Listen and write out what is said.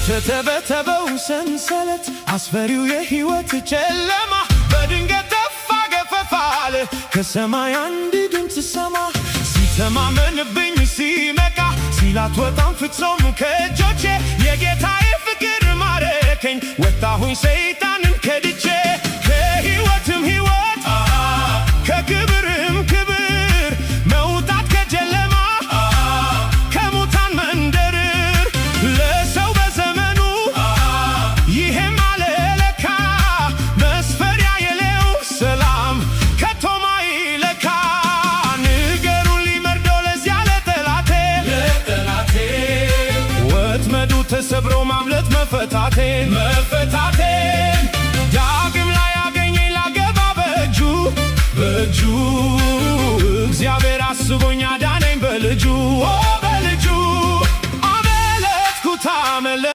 የተተበተበው ሰንሰለት አስፈሪው የሕይወት ጨለማ በድንገት ተፋ ገፈፋል። ከሰማይ አንድ ድምፅ ሰማ ሲተማመንብኝ ሲመካ ሲላት ወጣም ፍጹም ከእጆቼ የጌታዬ ፍቅር ማረከኝ። ወጣሁኝ ሰይጣንን ከድቼ ከሕይወትም ሕይወት ከክብርም ክብር መውጣት ከጨለማ ከሙታን መንደር ለሰው በዘመኑ ይሄም አለለካ መስፈሪያ የለው ሰላም ከቶማ ይለካ። ንገሩን ሊመርዶ ለዚያ ለጠላቴ ወጥመዱ ተሰብሮ ማምለጥ መፈታቴን ዳግም ላይ ያገኘኝ ላገባ በእጁ እግዚአብሔር አስቦኝ አዳነኝ በልጁ